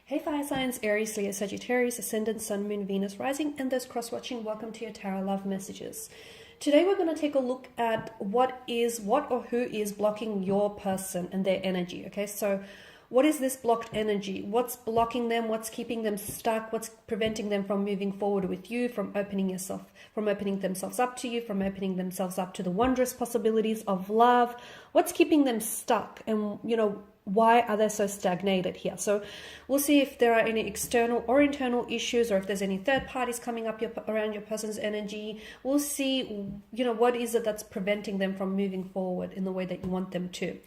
Hey Fire Signs, Aries, Leo, Sagittarius, Ascendant, Sun, Moon, Venus, Rising, and those cross-watching, welcome to your Tarot Love Messages. Today we're going to take a look at what or who is blocking your person and their energy, okay? So what is this blocked energy? What's blocking them? What's keeping them stuck? What's preventing them from moving forward with you, from opening themselves up to you, from opening themselves up to the wondrous possibilities of love? What's keeping them stuck? And, why are they so stagnated here? So we'll see if there are any external or internal issues, or if there's any third parties coming up around your person's energy. We'll see, what is it that's preventing them from moving forward in the way that you want them to.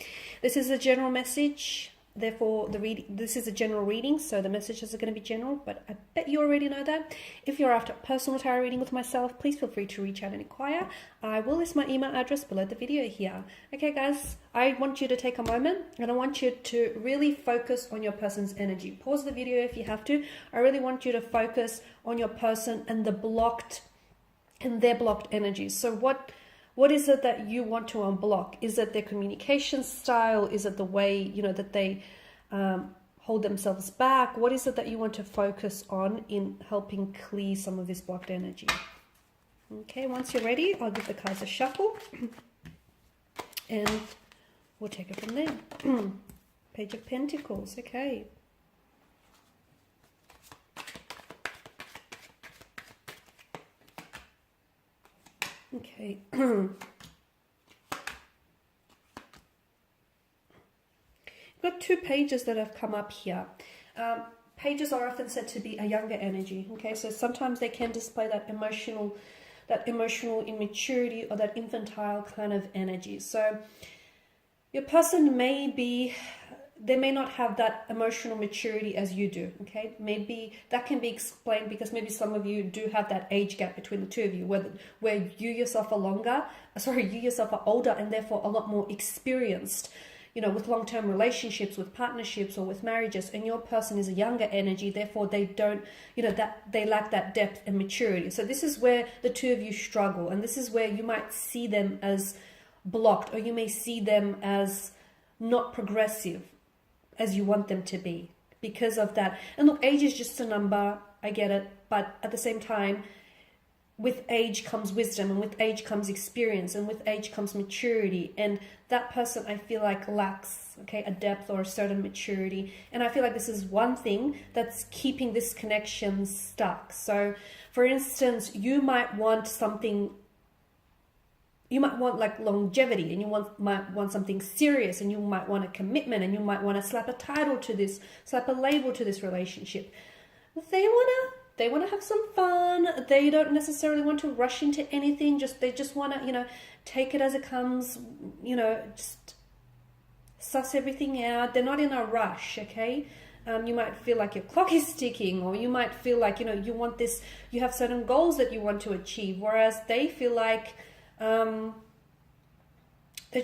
This is a general message. Therefore, this is a general reading, so the messages are going to be general, but I bet you already know that. If you're after a personal tarot reading with myself, please feel free to reach out and inquire. I will list my email address below the video here. Okay, guys, I want you to take a moment, and I want you to really focus on your person's energy. Pause the video if you have to. I really want you to focus on your person and their blocked energies. So what is it that you want to unblock? Is it their communication style? Is it the way, that they hold themselves back? What is it that you want to focus on in helping clear some of this blocked energy? Okay, once you're ready, I'll give the cards a shuffle and we'll take it from there. Page of Pentacles, okay. Okay. Got two pages that have come up here. Pages are often said to be a younger energy. Okay, so sometimes they can display that emotional immaturity or that infantile kind of energy. So your person they may not have that emotional maturity as you do, okay? Maybe that can be explained because maybe some of you do have that age gap between the two of you, where you yourself are older and therefore a lot more experienced, with long-term relationships, with partnerships, or with marriages, and your person is a younger energy, therefore they don't, they lack that depth and maturity. So this is where the two of you struggle, and this is where you might see them as blocked, or you may see them as not progressive as you want them to be because of that. And look, age is just a number, I get it, but at the same time, with age comes wisdom, and with age comes experience, and with age comes maturity, and that person, I feel like, lacks a depth or a certain maturity, and I feel like this is one thing that's keeping this connection stuck. So for instance, you might want like longevity, and you might want something serious, and you might want a commitment, and you might want to slap a title to this, slap a label to this relationship. They want to have some fun. They don't necessarily want to rush into anything. They just want to, take it as it comes, just suss everything out. They're not in a rush, okay? You might feel like your clock is ticking, or you might feel like, you want this, you have certain goals that you want to achieve, whereas they feel like they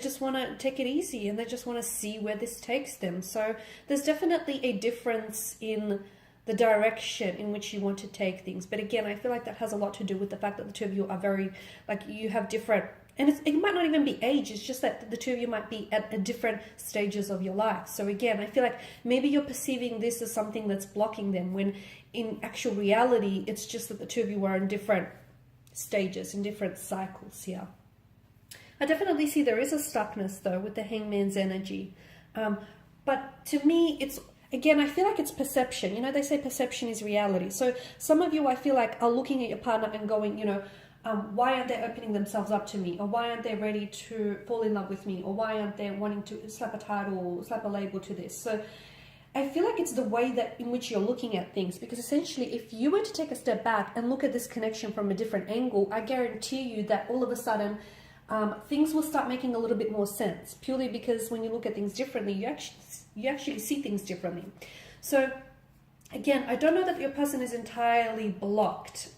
just want to take it easy, and they just want to see where this takes them. So there's definitely a difference in the direction in which you want to take things. But again, I feel like that has a lot to do with the fact that the two of you are very, you have different, and it might not even be age, it's just that the two of you might be at different stages of your life. So again, I feel like maybe you're perceiving this as something that's blocking them, when in actual reality, it's just that the two of you are in different stages, in different cycles here. I definitely see there is a stuckness though with the Hangman's energy. But to me, again, I feel like it's perception. They say perception is reality. So some of you, I feel like, are looking at your partner and going, why aren't they opening themselves up to me? Or why aren't they ready to fall in love with me? Or why aren't they wanting to slap a title, slap a label to this? So I feel like it's the way in which you're looking at things, because essentially if you were to take a step back and look at this connection from a different angle, I guarantee you that all of a sudden things will start making a little bit more sense, purely because when you look at things differently, you actually see things differently. So again, I don't know that your person is entirely blocked.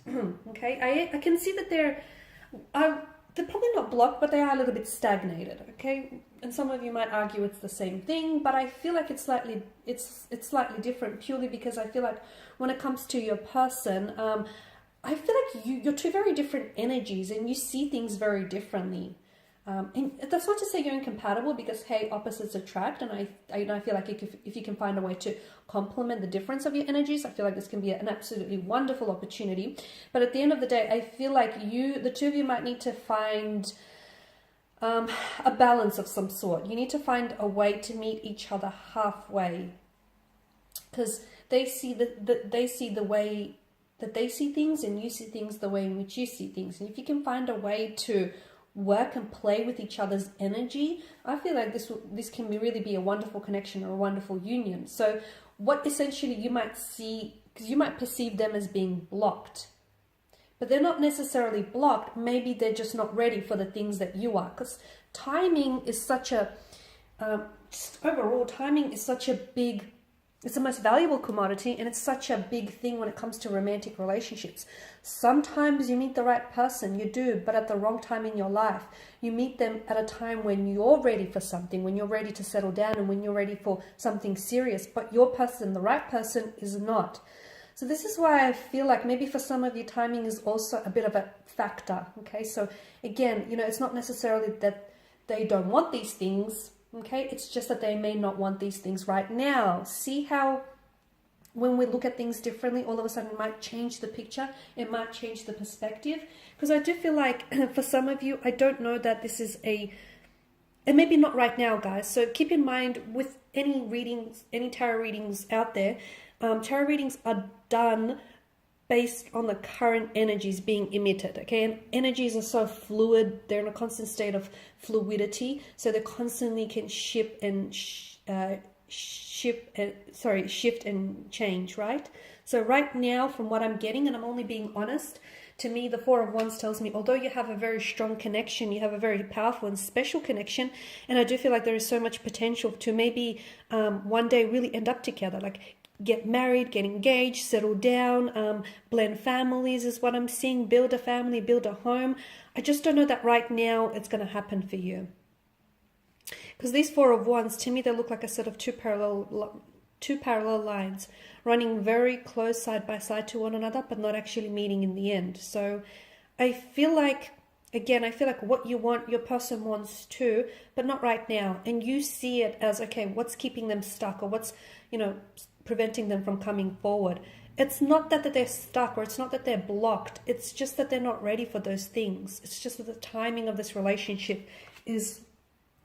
Okay, I can see that they're probably not blocked, but they are a little bit stagnated. Okay, and some of you might argue it's the same thing, but I feel like it's slightly different, purely because I feel like when it comes to your person, I feel like you're two very different energies, and you see things very differently. And that's not to say you're incompatible, because hey, opposites attract, and I feel like if you can find a way to complement the difference of your energies, I feel like this can be an absolutely wonderful opportunity. But at the end of the day, I feel like the two of you might need to find a balance of some sort. You need to find a way to meet each other halfway, because they see the way that they see things, and you see things the way in which you see things. And if you can find a way to work and play with each other's energy, I feel like this can really be a wonderful connection or a wonderful union. So what essentially you might see, because you might perceive them as being blocked, but they're not necessarily blocked. Maybe they're just not ready for the things that you are, because timing is such a overall, timing is such a big, it's the most valuable commodity, and it's such a big thing when it comes to romantic relationships. Sometimes you meet the right person, you do, but at the wrong time in your life. You meet them at a time when you're ready for something, when you're ready to settle down, and when you're ready for something serious, but your person, the right person, is not. So this is why I feel like maybe for some of you, timing is also a bit of a factor, okay? So again, it's not necessarily that they don't want these things, okay? It's just that they may not want these things right now. See how when we look at things differently, all of a sudden it might change the picture, it might change the perspective. Because I do feel like for some of you, I don't know that this is and maybe not right now, guys. So keep in mind with any readings, any tarot readings out there, tarot readings are done based on the current energies being emitted, okay? And energies are so fluid, they're in a constant state of fluidity, so they constantly can shift and change, right? So right now, from what I'm getting, and I'm only being honest, to me, the Four of Wands tells me, although you have a very strong connection, you have a very powerful and special connection, and I do feel like there is so much potential to maybe one day really end up together, like get married, get engaged, settle down, blend families is what I'm seeing, build a family, build a home. I just don't know that right now it's going to happen for you. Because these Four of Wands, to me, they look like a set of two parallel lines running very close side by side to one another, but not actually meeting in the end. So I feel like, again, what you want, your person wants too, but not right now. And you see it as, okay, what's keeping them stuck, or what's, preventing them from coming forward. It's not that they're stuck, or it's not that they're blocked. It's just that they're not ready for those things. It's just that the timing of this relationship is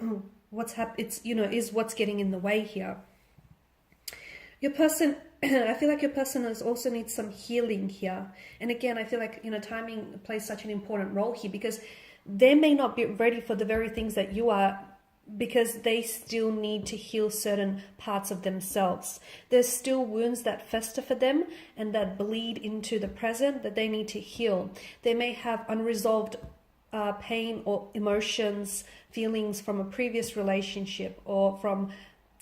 is what's getting in the way here. Your person, I feel like your person also needs some healing here. And again, I feel like, timing plays such an important role here, because they may not be ready for the very things that you are, because they still need to heal certain parts of themselves. There's still wounds that fester for them and that bleed into the present that they need to heal. They may have unresolved pain or emotions, feelings from a previous relationship, or from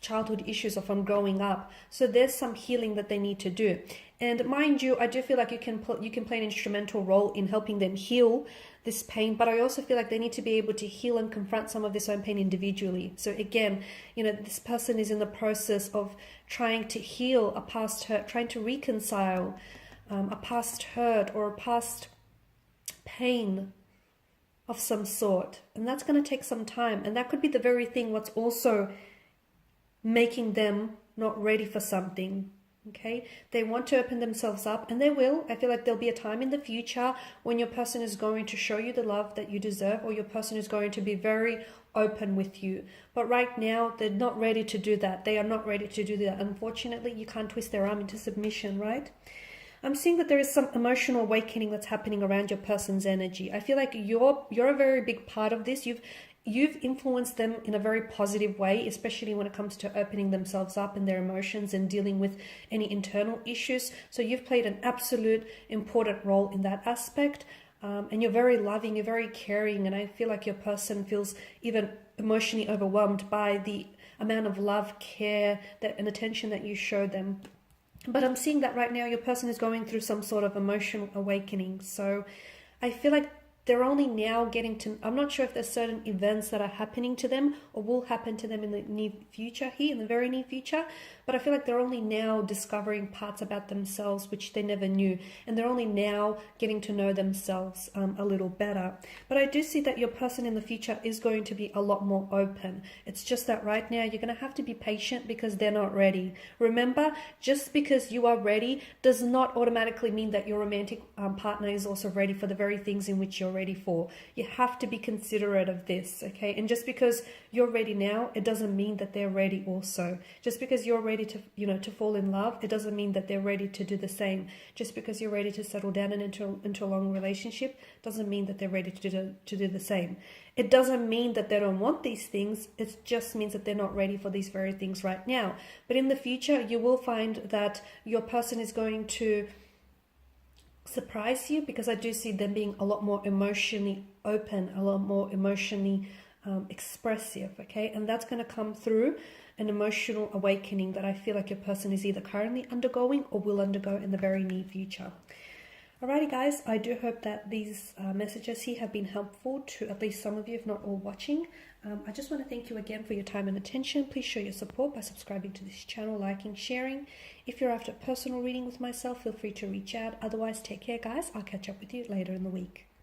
childhood issues, or from growing up. So there's some healing that they need to do. And mind you, I do feel like you can play an instrumental role in helping them heal this pain, but I also feel like they need to be able to heal and confront some of this own pain individually. So again, this person is in the process of trying to heal a past hurt, trying to reconcile a past hurt or a past pain of some sort. And that's going to take some time. And that could be the very thing what's also making them not ready for something. Okay, they want to open themselves up, and they will. I feel like there'll be a time in the future when your person is going to show you the love that you deserve, or your person is going to be very open with you. But right now, they're not ready to do that. They are not ready to do that. Unfortunately, you can't twist their arm into submission, right? I'm seeing that there is some emotional awakening that's happening around your person's energy. I feel like you're a very big part of this. You've influenced them in a very positive way, especially when it comes to opening themselves up and their emotions and dealing with any internal issues. So you've played an absolute important role in that aspect. And you're very loving, you're very caring. And I feel like your person feels even emotionally overwhelmed by the amount of love, care, and attention that you show them. But I'm seeing that right now your person is going through some sort of emotional awakening. So I feel like they're only now getting to, I'm not sure if there's certain events that are happening to them or will happen to them in the near future here, in the very near future, but I feel like they're only now discovering parts about themselves which they never knew, and they're only now getting to know themselves a little better. But I do see that your person in the future is going to be a lot more open. It's just that right now you're going to have to be patient because they're not ready. Remember, just because you are ready does not automatically mean that your romantic partner is also ready for the very things in which you're ready for. You have to be considerate of this, okay? And just because you're ready now, it doesn't mean that they're ready also. Just because you're ready to, to fall in love, it doesn't mean that they're ready to do the same. Just because you're ready to settle down and into a long relationship doesn't mean that they're ready to do the same. It doesn't mean that they don't want these things. It just means that they're not ready for these very things right now. But in the future, you will find that your person is going to surprise you, because I do see them being a lot more emotionally open, a lot more emotionally expressive, okay? And that's going to come through an emotional awakening that I feel like your person is either currently undergoing or will undergo in the very near future. Alrighty guys, I do hope that these messages here have been helpful to at least some of you, if not all watching. I just want to thank you again for your time and attention. Please show your support by subscribing to this channel, liking, sharing. If you're after a personal reading with myself, feel free to reach out. Otherwise, take care guys. I'll catch up with you later in the week.